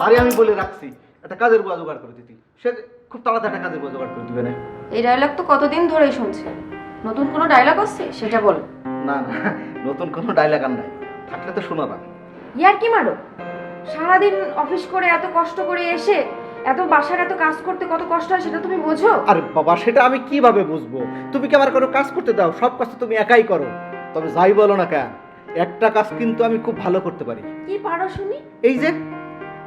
আরে আমি বলে রাখছি একটা কাজের বুয়া জোগাড় করে দিতি, সে খুব তাড়াতাড়ি একটা কাজের বুয়া জোগাড় করে দিবে না। এই ডায়লগ তো কতদিন ধরেই শুনছি, নতুন কোনো ডায়লগ আছে সেটা বল। না না, নতুন কোনো ডায়লগ আর নাই, থাকলে তো শোনাবা। ইয়ার কি মারো? সারাদিন অফিস করে এত কষ্ট করে এসে এত বাসার এত কাজ করতে কত কষ্ট হয় সেটা তুমি বোঝো? আরে বাবা, সেটা আমি কিভাবে বুঝবো? তুমি কি আমার কোনো কাজ করতে দাও? সব কাজ তো তুমি একাই করো। তবে যাই বলো না কেন, একটা কাজ কিন্তু আমি খুব ভালো করতে পারি। কি পারো শুনি? এই যে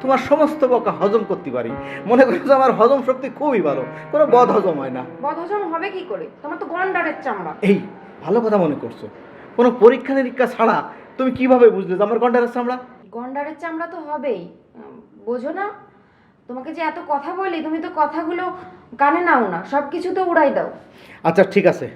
তোমার সমস্ত বকা হজম করতে পারি। মনে করো যে আমার হজম শক্তি খুবই ভালো, কোনো বদ হজম হয় না। বদহজম হবে কি করে? তোমার তো গন্ডারের চামড়া। এই ভালো কথা মনে করছো, কোনো পরীক্ষা নিরীক্ষা ছাড়া তুমি কিভাবে বুঝলে যে আমার গন্ডারের চামড়া? গন্ডারের চামড়া তো হবেই, বোঝো না? তোমাকে যে এত কথা বলি তুমি তো কথাগুলো কানে নাও না, সব কিছু তো উড়াই দাও। আচ্ছা ঠিক আছে,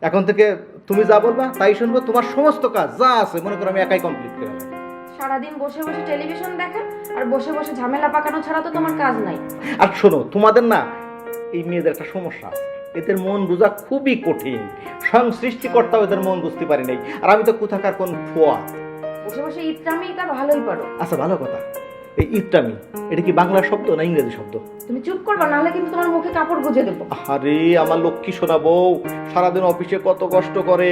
এখন থেকে তুমি যা বলবা তাই শুনবো। তোমার সমস্ত কাজ যা আছে মনে করো আমি একাই কমপ্লিট করে ফেলবো। সারাদিন বসে বসে টেলিভিশন দেখা আর বসে বসে ঝামেলা পাকানো ছাড়া তো তোমার কাজ নাই। আর শোনো, তোমাদের না এই মেয়েদের একটা সমস্যা আছে, এদের মন বোঝা খুবই কঠিন। স্বয়ং সৃষ্টিকর্তাও এদের মন বুঝতে পারি নাই, আর আমি তো কোথাকার কোন ফোয়া। বসে বসে ইত্রামি তা ভালোই পারো। আচ্ছা ভালো কথা, এই ইত্রামি এটা কি বাংলা শব্দ না ইংরেজি শব্দ? তুমি চুপ করবা, নাহলে কিন্তু তোমার মুখে কাপড় গুজে দেবো। আরে আমার লক্ষ্মী সোনা বউ, সারাদিন অফিসে কত কষ্ট করে,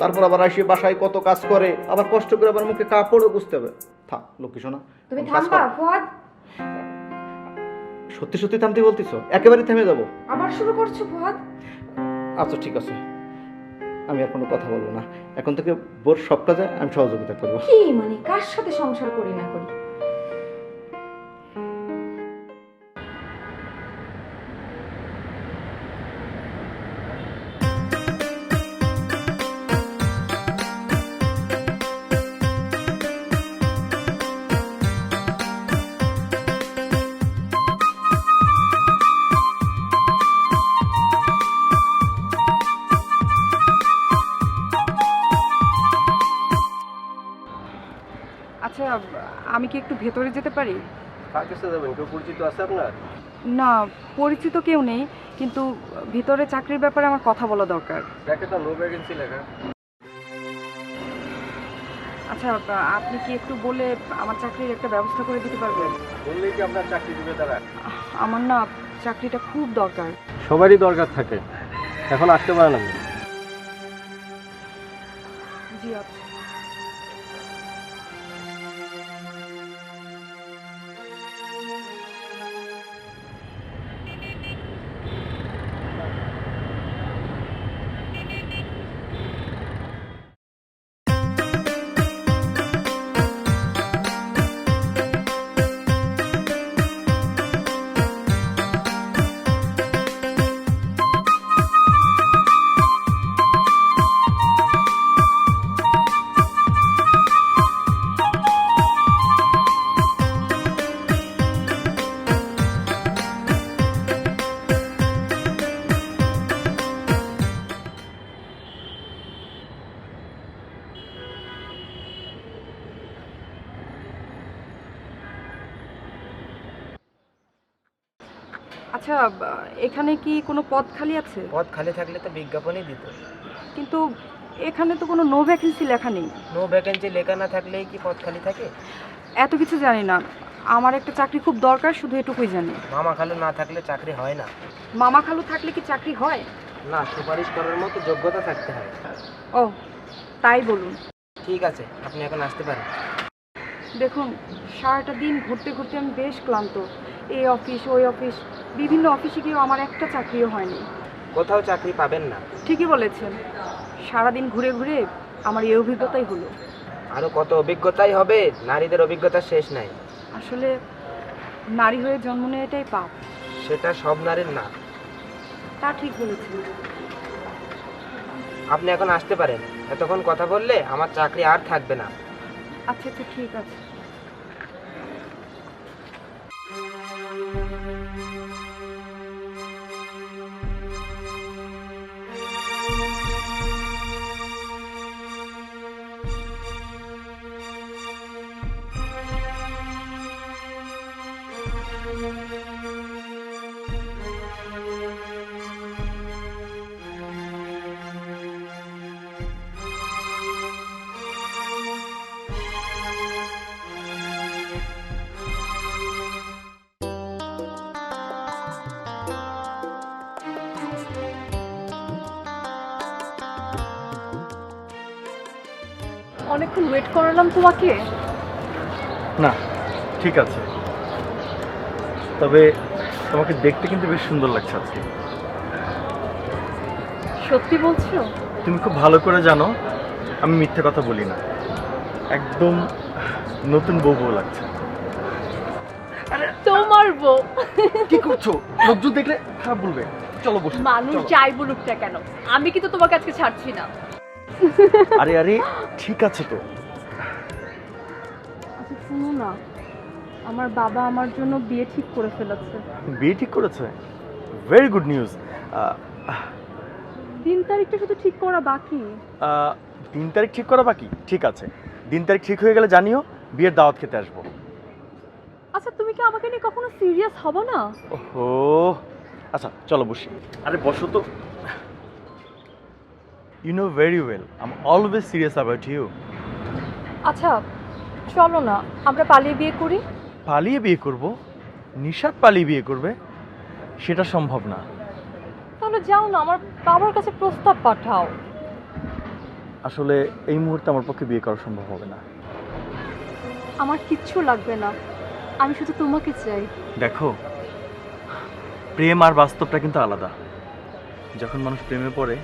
তারপর আবার আসে বাসায় কত কাজ করে, আবার কষ্ট করে আবার মুখে কাপড়ও বুঝতে হবে। থাক লক্ষ্মী সোনা, তুমি কাজ থামবা করো। ফুয়াদ? সত্যি সত্যি থামতে বলতেছো? একেবারে থেমে যাবো? আবার শুরু করছো ফুয়াদ? আচ্ছা ঠিক আছে, আমি আর কোনো কথা বলবো না। এখন থেকে বোর সব কাজে আমি সহযোগিতা করবো। কি মানে কার সাথে সংসার করি না করি? আচ্ছা, আমি কি একটু ভেতরে যেতে পারি? কার কাছে যাবেন? কেউ পরিচিত আছে আপনার? না, পরিচিত কেউ নেই, কিন্তু ভিতরে চাকরির ব্যাপারে আমার কথা বলা দরকার। দেখে তো নো ভ্যাকেন্সি লেখা। আচ্ছা, আপনি কি একটু বলে আমার চাকরির একটা ব্যবস্থা করে দিতে পারবেন? বললেই কি আপনার চাকরি দিবে তারা? আমার না চাকরিটা খুব দরকার। সবারই দরকার থাকে, এখন আসতে পারেন আপনি। জি আচ্ছা। আচ্ছা, এখানে কি কোনো পদ খালি আছে? পদ খালি থাকলে তো বিজ্ঞাপনই দিত। কিন্তু এখানে তো কোনো নো ভ্যাকেন্সি লেখা নেই। নো ভ্যাকেন্সি লেখা না থাকলেই কি পদ খালি থাকে? এত কিছু জানি না, আমার একটা চাকরি খুব দরকার, শুধু এটুকুই জানি। মামা খালু না থাকলে চাকরি হয় না। মামা খালু থাকলে কি চাকরি হয়? না, সুপারিশ করার মতো যোগ্যতা থাকতে হয়। ও তাই বলুন। ঠিক আছে, আপনি এখন আসতে পারেন। দেখুন, সারাটা দিন ঘুরতে ঘুরতে আমি বেশ ক্লান্ত। এই অফিস ওই অফিস, বিভিন্ন অফিসে গিয়েও আমার একটা চাকরিও হয়নি। কোথাও চাকরি পাবেন না। ঠিকই বলেছেন, সারাদিন ঘুরে ঘুরে আমার এই অভিজ্ঞতাই হলো। আরো কত অভিজ্ঞতাই হবে, নারীদের অভিজ্ঞতার শেষ নাই। আসলে নারী হয়ে জন্ম নেওয়া এটাই পাপ। সেটা সব নারীর না। তা ঠিক বলেছেন। আপনি এখন আসতে পারেন। এতক্ষণ কথা বললে আমার চাকরি আর থাকবে না। আচ্ছা আচ্ছা ঠিক আছে। অনেকক্ষণ ওয়েট করালাম তোমাকে। না ঠিক আছে, তবে তোমাকে দেখতে কিন্তু বেশ সুন্দর লাগছে আজকে। সত্যি বলছো? তুমি খুব ভালো করে জানো আমি মিথ্যে কথা বলি না। একদম নতুন বউ বউ লাগছে। তোমার বউ? কি করছো? লোকজন দেখলে খারাপ বলবে। চলো বসে। মানুষ যাই বলুক না কেন, আমি কিন্তু তোমাকে আজকে ছাড়ছি না। আরে আরে ঠিক আছে তো। আচ্ছা শুনো না, আমার বাবা আমার জন্য বিয়ে ঠিক করে ফেলেছে। বিয়ে ঠিক করেছে? Very good news. দিন তারিখটা শুধু ঠিক করা বাকি। দিন তারিখ ঠিক করা বাকি? ঠিক আছে, দিন তারিখ ঠিক হয়ে গেলে জানিও, বিয়ের দাওয়াত খেতে আসবো। আচ্ছা তুমি কি আমাকে নিয়ে কখনো সিরিয়াস হবো না? ওহো, আচ্ছা চলো বসি। আরে বসো তো। You know very well I am always serious about you. আচ্ছা চলো না আমরা পালিয়ে বিয়ে করি। পালিয়ে বিয়ে করব? নিশাত পালিয়ে বিয়ে করবে? সেটা সম্ভব না। তাহলে যাও না, আমার বাবার কাছে প্রস্তাব পাঠাও। আসলে এই মুহূর্তে আমার পক্ষে বিয়ে করা সম্ভব হবে না। আমার কিচ্ছু লাগবে না, আমি শুধু তোমাকে চাই। দেখো, প্রেম আর বাস্তবটা কিন্তু আলাদা। যখন মানুষ প্রেমে পড়ে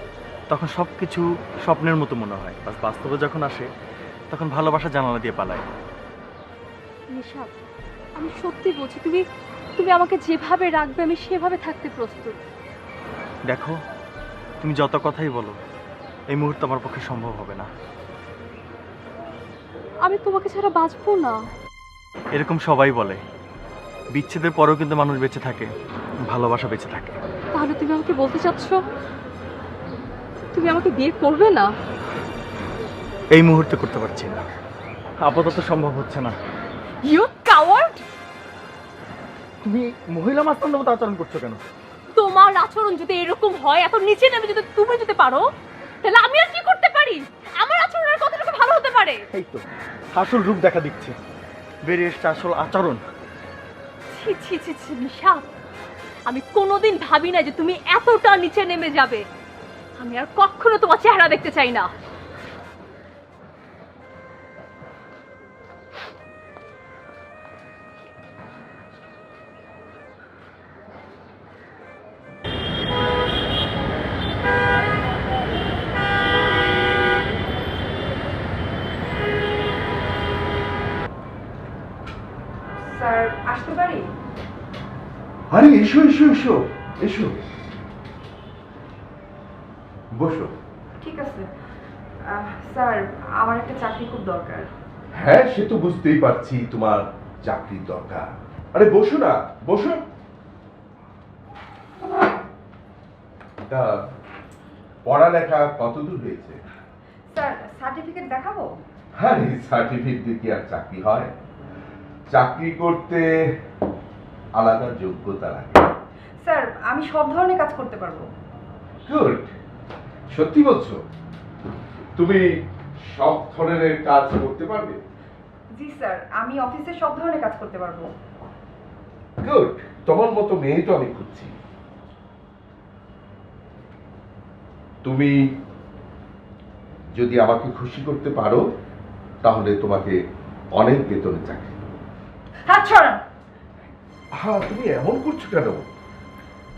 তখন সব কিছু স্বপ্নের মতো মনে হয়, বাস্তবে যখন আসে তখন ভালোবাসা জানালা দিয়ে পালায়। নিশাত, আমি সত্যি বলছি, তুমি তুমি আমাকে যেভাবে রাখবে আমি সেভাবে থাকতে প্রস্তুত। দেখো, তুমি যত কথাই বলো এই মুহূর্তে আমার পক্ষে সম্ভব হবে না। আমি তোমাকে ছাড়া বাঁচবো না। এরকম সবাই বলে, বিচ্ছেদের পরেও কিন্তু মানুষ বেঁচে থাকে, ভালোবাসা বেঁচে থাকে। তাহলে তুমি আমাকে বলতে চাচ্ছ তুমি আমাকে বিয়ে করবে না? এই মুহূর্তে করতে পারছি না, আপাতত সম্ভব হচ্ছে না। You coward! তুমি মহিলা মাস্তানের মতো আচরণ করছো কেন? তোমার আচরণ যদি এরকম হয়, এত নিচে নেমে যদি তুমি যেতে পারো, তাহলে আমি আর কি করতে পারি? আমার আচরণ আর কতটুকু ভালো হতে পারে? এই তো আসল রূপ দেখা দিচ্ছে, বেরিয়ে এসছে আসল আচরণ। ছি ছি ছি ছি নিশাত, আমি কোনোদিন ভাবি না যে তুমি এতটা নিচে নেমে যাবে। আমি আর কখনো তোমার চেহারা দেখতে চাই না। স্যার আসতে পারি? আরে এসো এসো এসো এসো, বসো। ঠিক আছে স্যার, আমার একটা চাকরি খুব দরকার। হ্যাঁ সে তো বুঝতেই পারছি তোমার চাকরির দরকার। আরে বসো না, বসো। তা পড়ালেখা কতদূর হয়েছে? স্যার সার্টিফিকেট দেখাবো? আরে সার্টিফিকেট দিয়ে কি আর চাকরি হয়? চাকরি করতে আলাদা যোগ্যতা লাগে। স্যার আমি সব ধরনের কাজ করতে পারবো। গুড, সত্যি বলছো? তুমি সব ধরনের কাজ করতে পারবে? জি স্যার, আমি অফিসে সব ধরনের কাজ করতে পারবো। গুড, তোমার মতো মেয়ে তো আমি খুঁজছি। তুমি যদি আমাকে খুশি করতে পারো তাহলে তোমাকে অনেক বেতনে চাকরি। হাত ছড়ান! হ্যাঁ, তুমি এমন করছো কেন?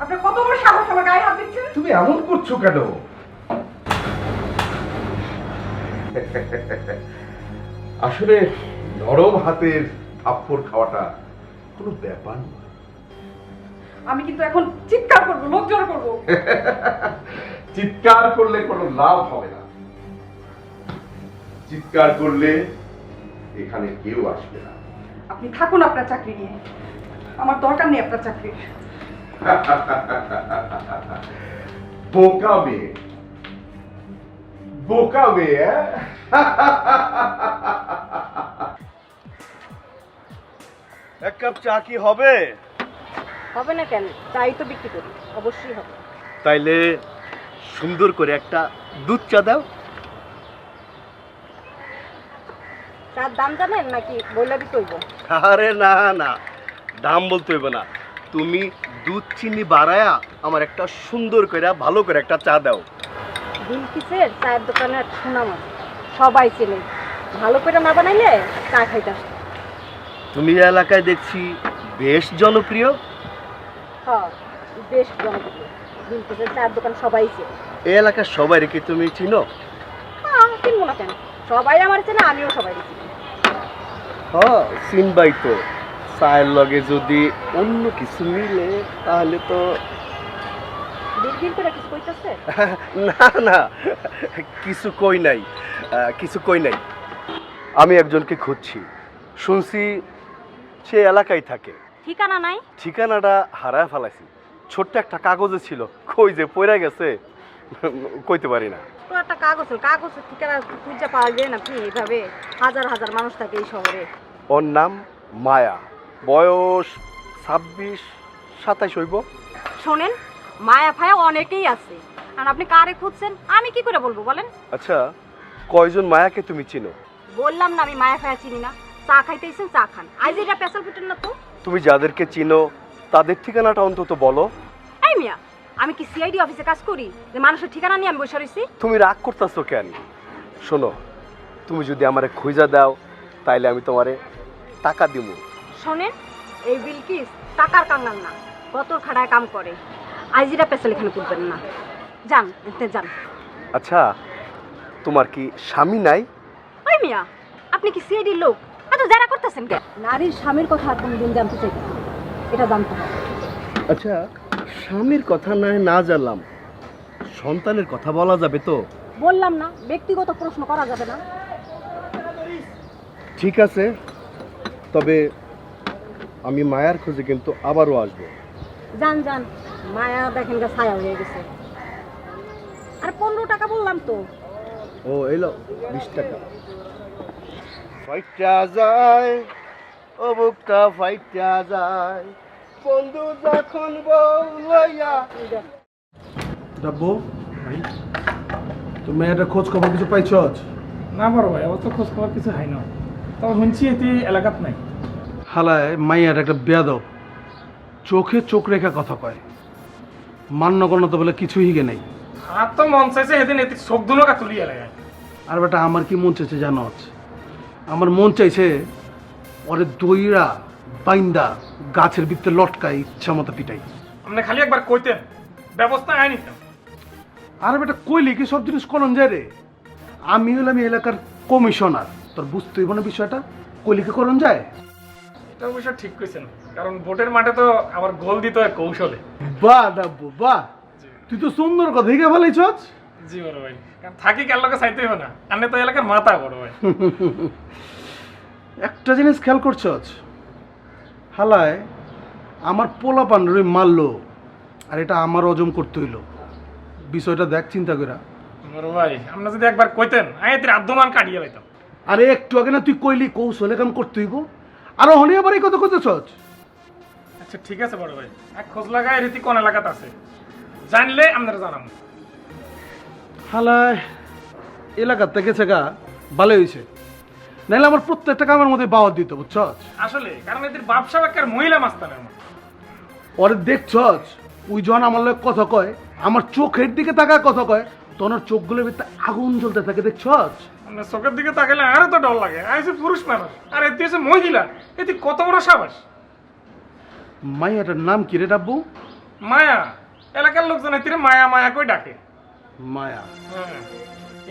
আপনার কত বড় সাহস আমার গায়ে হাত দিচ্ছেন? তুমি এমন করছো কেন? আসলে নরম হাতের থাপ্পড় খাওয়াটা কোনো ব্যাপার নয়। আমি কিন্তু এখন চিৎকার করবো, লোক জড়ো করবো। চিৎকার করলে কোনো লাভ হবে না। চিৎকার করলে এখানে কেউ আসবে না। আপনি থাকুন আপনার চাকরি নিয়ে, আমার দরকার নেই আপনার চাকরির। বোকা মেয়ে, বোকা মেয়ে। এক কাপ চা কি হবে? হবে না কেন, চাই তো বিক্রি করি, অবশ্যই হবে। তাইলে সুন্দর করে একটা দুধ চা দাও। তার দাম জানেন নাকি বইলা দিতে হইব? আরে না না, দাম বলতে হইব না, তুমি দুধ চিনি বাড়ায়া আমার একটা সুন্দর করে ভালো করে একটা চা দাও। বিলকিসের চায়ের দোকানে সুনাম আছে, সবাই চেনে। ভালো করে না বানাইলে চা খাইতে আসতো। তুমি এই এলাকায় দেখছি বেশ জনপ্রিয়। হ্যাঁ, বেশ জনপ্রিয়। বিলকিসের চায়ের দোকান সবাই চেনে। এই এলাকার সবাই কি তুমি চিনো? হ্যাঁ, চিনবো না কেন? সবাই আমার চেনে, আমিও সবাই চিনি। হ্যাঁ, চিনবাই তো। চায়ের লগে যদি অন্য কিছু মিলে তাহলে তো বিল করে কিছু কইতাছে? না না, কিছু কই নাই, কিছু কই নাই। আমি একজনকে খুঁজছি, শুনছি সে এলাকায় থাকে। ঠিকানা নাই? ঠিকানাটা হারায় ফেলাইছি। ছোট্ট একটা কাগজে ছিল, কই যে পড়ে গেছে কইতে পারি না। তো একটা কাগজের ঠিকানা খুঁজে পাওয়া যায় না আপনি এইভাবে? হাজার হাজার মানুষ থাকে এই শহরে। ওর নাম মায়া, বয়স 26-27 হইব। শোনেন, মায়া ফায়া অনেকেই আছে, আর আপনি কারে খুঁজছেন আমি কি করে বলবো বলেন? আচ্ছা, কয়জন মায়াকে তুমি চিনো? বললাম না আমি মায়া ফায়া চিনি না। চা খাইতেছেন, চা খান। আজ এটা পেশাল ফুটেন না তো। তুমি যাদেরকে চিনো তাদের ঠিকানাটা অন্তত বলো। এই মিয়া, আমি কি সিআইডি অফিসে কাজ করি যে মানুষের ঠিকানা নিয়ে আমি বসে রইছি? তুমি রাগ করতেছো কেন? শোনো, তুমি যদি আমারে খুঁজা দাও তাইলে আমি তোমারে টাকা দিব। শোনেন, এই বিলকিস টাকার কাঙ্গাল না, গতর খাড়ায় কাম করে। আইজিরা পেশাল এখানে করবেন না। যান, এতে যান। আচ্ছা, তোমার কি স্বামী নাই? ওই মিয়া, আপনি কি সিআইডির লোক? এত যারা করতেছেন কেন? নারীর স্বামীর কথা আর কোনদিন জানতে চাই না, এটা জানতে হবে। আচ্ছা, স্বামীর কথা না জানলাম, সন্তানের কথা বলা যাবে তো? বললাম না, ব্যক্তিগত প্রশ্ন করা যাবে না। ঠিক আছে, তবে আমি মায়ার খোঁজে কিন্তু আবারও আসবো। যান যান, মায়া দেখেন গা ছায়া হয়ে গেছে। আর 15 টাকা বললাম তো। ও এলো 20 টাকা। ফাইটা যায়, ও বুকটা ফাইটা যায়, বন্ধু যখন বলইয়া। ডাব্বু ভাই, তুমি একটা খোঁজ খবর কিছু পাইছ? না বড় ভাই, অত খোঁজ খবর কিছু হয় না। তবে শুনছি এটি এলাকাত নাই। হালায় মাইয়ার একটা বেয়াদব, চোখে চোখ রেখা কথা কয়, মান্য করো তো বলে কিছুই হিগে নেই। আর তো মন চাইছে সেদিন এটি চোখ দুলো তুলি এলাকায়। আর বেটা আমার কি মন চাইছে জানো? আমার মন চাইছে ওরে দইরা বাইন্দা গাছের ভিতরে লটকায় ইচ্ছা মতো পিটাই। আপনি খালি একবার কইতেন, ব্যবস্থা আয় নিতাম। আর বেটা কইলে কি সব জিনিস করন যায় রে? আমি হলাম এই এলাকার কমিশনার, তোর বুঝতে হইব না বিষয়টা? কইলে কি করন যায়? এটা অবশ্য ঠিক কইছেন, কারণ ভোটের মাঠে তো আবার গোল দিতে হয় কৌশলে। বাহ ডাব্বু বাহ, তুই তো সুন্দর কথা হিগে ফেলাইছ। জি বড় ভাই, কারণ থাকি কার লোকে চাইতে হবে না, আপনি তো এলাকার মাথা বড় ভাই। একটা জিনিস খেয়াল করছ, হালায় আমার পোলা পান্ডুরি মারলো, আর এটা আমার হজম করতে হইল। বিষয়টা দেখ চিন্তা করে। বড় ভাই, আপনি যদি একবার কইতেন আমি এতে আদ্যমান কাটিয়ে লাইতাম। আরে একটু আগে না তুই কইলি কৌশলে কাম করতে হইব, আর হনে আবার এই কথা কইতেছ। আচ্ছা ঠিক আছে বড় ভাই, এক খোঁজ লাগায় রীতি কোন এলাকাত আছে, জানলে আপনারা জানাবো। হালায় এলাকার থেকে গা ভালো হয়েছে, নাহলে আমার প্রত্যেকটা কামের মধ্যে বাওয়াত দিত, বুঝছ? আসলে কারণ এদের ব্যবসা বাক্যের মহিলা মাস্তানের মতো। ওরে দেখছ, ওই যখন আমার লোক কথা কয়, আমার চোখের দিকে তাকায় কথা কয়, তখন ওর চোখগুলোর ভিতরে আগুন জ্বলতে থাকে, দেখছ? আপনার চোখের দিকে তাকালে আরো তো ডর লাগে। আইসে পুরুষ মানুষ আর এতে হচ্ছে মহিলা, এতে কত বড় সাবাস। মাইয়াটার নাম কি রে ডাব্বু? মায়া, এলাকার লোকজন এতে মায়া মায়া কই ডাকে। মায়া। হ্যাঁ,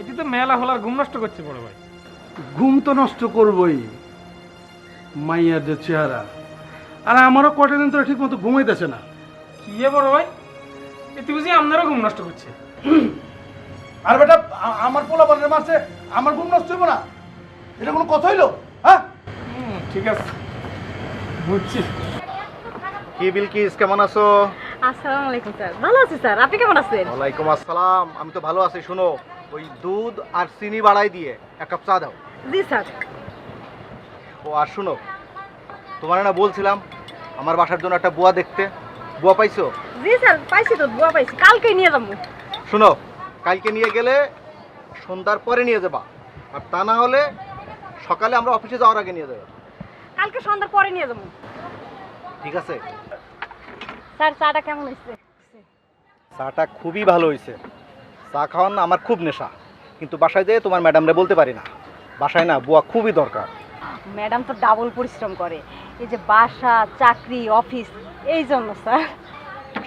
এটি তো মেলা হলার ঘুম নষ্ট করছে বড় ভাই। ঘুম তো নষ্ট করবই, মাইয়ার যে চেহারা, আর আমারও কটা দিন ধরে ঠিক মতো ঘুমাইতেছে না। কি বড় ভাই, এতে বুঝি আপনারও ঘুম নষ্ট করছে? আর বেটা আমার পোলা বানে মারছে, আমার ঘুম নষ্ট হইব না? এটা কোনো কথা হইলো? হ্যাঁ, ঠিক আছে, বুঝছি। কি বিলকিস, কেমন আছো? আসসালামু আলাইকুম স্যার। ভালো আছি স্যার, আপনি কেমন আছেন? ওয়ালাইকুম আসসালাম, আমি তো ভালো আছি। শোনো, ওই দুধ আর চিনি বাড়াই দিয়ে এক কাপ চা দাও। জি স্যার। ও আর শুনো, তোমার না বলছিলাম আমার বাসার জন্য একটা বুয়া দেখতে, বুয়া পাইছো? জি স্যার, পাইছি তো, বুয়া পাইছি, কালকেই নিয়ে যাবো। শোনো, কালকে নিয়ে গেলে সন্ধ্যার পরে নিয়ে যাবা, আর তা না হলে সকালে আমরা অফিসে যাওয়ার আগে নিয়ে যাবো। কালকে সন্ধ্যার পরে নিয়ে যাবো। ঠিক আছে? স্যার চাটা কেমন হয়েছে? চাটা খুবই ভালো হয়েছে। চা খাওয়ান না আমার খুব নেশা, কিন্তু বাসায় যেয়ে তোমার ম্যাডামরে বলতে পারি না। বাসায় না বুয়া খুবই দরকার। ম্যাডাম তো ডাবল পরিশ্রম করে, এই যে বাসা, চাকরি, অফিস, এই জন্য স্যার।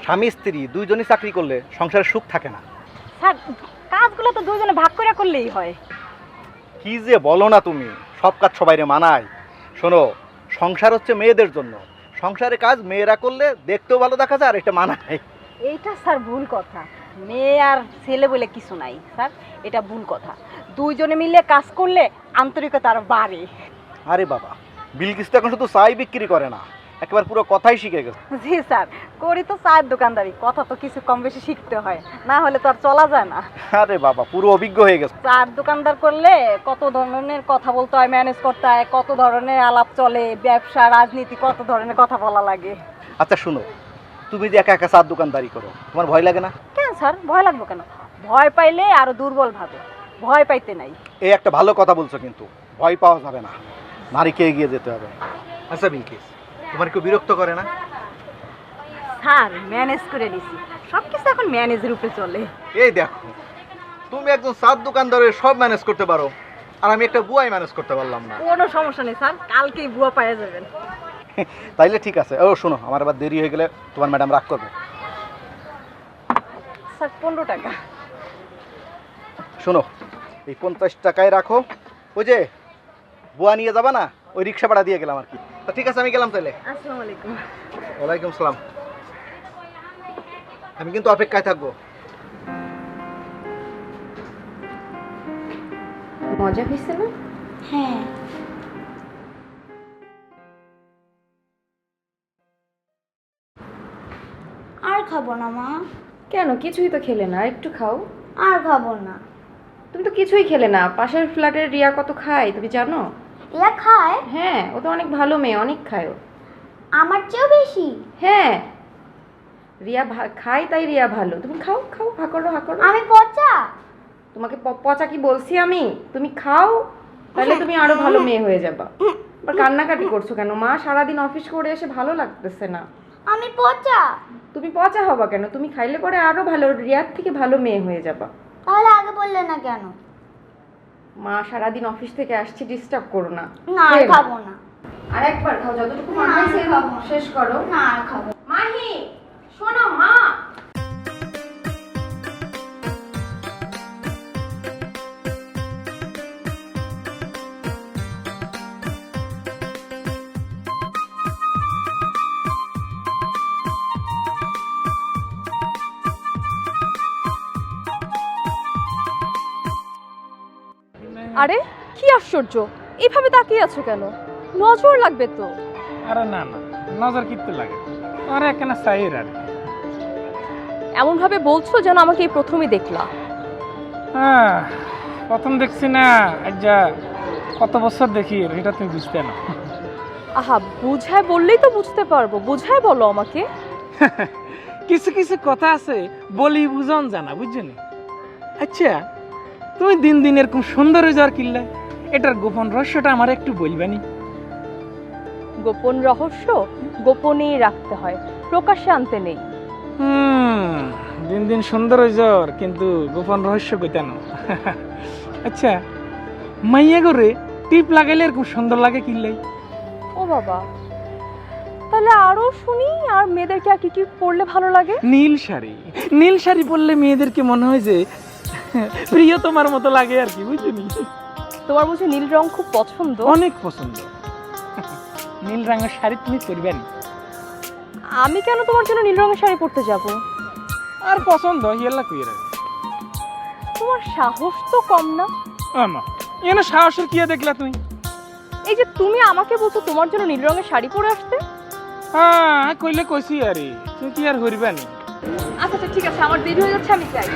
স্বামী স্ত্রী দুইজনই চাকরি করলে সংসারে সুখ থাকে না। স্যার কাজগুলো তো দুজনে ভাগ করে করলেই হয়। কি যে বলো না তুমি, সব কাজ সবাইরে মানায়। শোনো, সংসার হচ্ছে মেয়েদের জন্য, সংসারের কাজ মেয়েরা করলে দেখতেও ভালো দেখা যায় আর এটা মানায়। এইটা স্যার ভুল কথা, মেয়ে আর ছেলে বলে কিছু নাই স্যার, এটা ভুল কথা। দুইজনে মিলে কাজ করলে আন্তরিকতা আরো বাড়ে। আরে বাবা, বিলকিস তো এখন শুধু চাই বিক্রি করে না, একেবারে পুরো কথাই শিখে গেছে। জি স্যার, করি তো চায়ের দোকানদারি, কথা তো কিছু কম বেশি শিখতে হয়, না হলে তো আর চলা যায় না। আরে বাবা, পুরো অভিজ্ঞ হয়ে গেছে। চায়ের দোকানদার করলে কত ধরনের কথা বলতে হয়, ম্যানেজ করতে হয়, কত ধরনের আলাপ চলে, ব্যবসা, রাজনীতি, কত ধরনের কথা বলা লাগে। আচ্ছা শুনো, তুমি যে একা একা চার দোকানদারি করো, তোমার ভয় লাগে না? কেন স্যার, ভয় লাগবে কেন? ভয় পাইলে আরো দুর্বল ভাবে, ভয় পাইতে নাই। এই একটা ভালো কথা বলছো, কিন্তু ভয় পাওয়া যাবে না, নারীকে এগিয়ে যেতে হবে। আচ্ছা বিলকিস, তোমার কেউ বিরক্ত করে না? স্যার ম্যানেজ করে নিছি, সব কিছু এখন ম্যানেজের উপরে চলে। এই দেখো, তুমি একজন চার দোকানদারের সব ম্যানেজ করতে পারো, আর আমি একটা বুয়াই ম্যানেজ করতে পারলাম না। কোনো সমস্যা নেই স্যার, কালকেই বুয়া পাওয়া যাবেন। তাইলে ঠিক আছে। ও শোনো, আমার আবার দেরি হয়ে গেলে তোমার ম্যাডাম রাগ করবে। স্যার 15 টাকা। শোনো, এই 50 টাকায় রাখো, ওই যে বুয়া নিয়ে যাবা না, ওই রিক্সা ভাড়া দিয়ে গেলাম আর কি। তা ঠিক আছে, আমি গেলাম তাহলে। আসসালামু আলাইকুম। ওয়ালাইকুম সালাম। আমি কিন্তু অপেক্ষায় থাকবো। মজা হয়েছে না? হ্যাঁ। আর খাবো না মা। কেন, কিছুই তো খেলে না, একটু খাও। আর খাবো না। তুমি তো কিছুই খেলে না। পাশের ফ্ল্যাটের রিয়া কত খায় তুমি জানো? রিয়া খায়? হ্যাঁ, ও তো অনেক ভালো মেয়ে, অনেক খায় ও। আমার চেয়েও বেশি? হ্যাঁ, রিয়া খায় তাই রিয়া ভালো। তুমি খাও খাও, হা করো হা করো। আমি পচা? তোমাকে পচা কি বলছি আমি? তুমি খাও, তাহলে তুমি আরো ভালো মেয়ে হয়ে যাবা। আবার কান্নাকাটি করছো কেন মা? সারাদিন অফিস করে এসে ভালো লাগতেছে না? আমি পচা? তুমি পচা হবা কেন? তুমি খাইলে পরে আরো ভালো, রিয়ার থেকে ভালো মেয়ে হয়ে যাবা। তাহলে আগে বললে না কেন? মা সারাদিন অফিস থেকে আসছি, ডিস্টার্ব করো না। না আর খাবো না। আর একবার খাও, যতটুকু না, মনে হয়েছে খাবো না। শেষ করো। না আর খাবো না। মাহি শোনো মা। আরে কি আশ্চর্য, এইভাবে তাকিয়ে আছো কেন? নজর লাগবে তো। আরে না না, নজর কিত্তে লাগে, আরে কেন সাইর আর এমন ভাবে বলছো যেন আমাকে এই প্রথমই দেখলা। হ্যাঁ, প্রথম দেখছি না, আজ যা কত বছর দেখি, এটা তুমি বুঝতে না। আহা, বুঝায় বললেই তো বুঝতে পারবো, বুঝায় বলো আমাকে। কিছু কিছু কথা আছে বলি বুঝন জানা, বুঝছেন? আচ্ছা, তুমি দিন দিন এরকম সুন্দর হয়ে যাওয়ার কিল্লা, এটার গোপন রহস্যটা আমার একটু বলবানি? গোপন রহস্য গোপনেই রাখতে হয়, প্রকাশ্যে আনতে নেই। দিন দিন সুন্দর হয়ে যাওয়ার, কিন্তু গোপন রহস্য কইতেন। আচ্ছা, মাইয়া করে টিপ লাগাইলে এরকম সুন্দর লাগে কিল্লাই? ও বাবা, তাহলে আরো শুনি, আর মেয়েদেরকে আর কি কি পরলে ভালো লাগে? নীল শাড়ি, নীল শাড়ি পরলে মেয়েদেরকে মনে হয় যে প্রিয় তোমার মতো লাগে আর কি, বুঝলি? তোমার বুঝি নীল রং খুব পছন্দ? অনেক পছন্দ। নীল রঙের শাড়ি তুমি পরবেন? আমি কেন তোমার জন্য নীল রঙের শাড়ি পরতে যাব? আর পছন্দ হিয়াল্লা কইরা রাখবে। তোমার সাহস তো কম না। আমা এনে সাহসের কি দেখলা তুমি? এই যে তুমি আমাকে বলছো তোমার জন্য নীল রঙের শাড়ি পরে আসতে। হ্যাঁ কইলে কইছি, আরে তুমি কি আর হইবানি? আচ্ছা ঠিক আছে, আমার দেরি হয়ে যাচ্ছে, আমি যাই।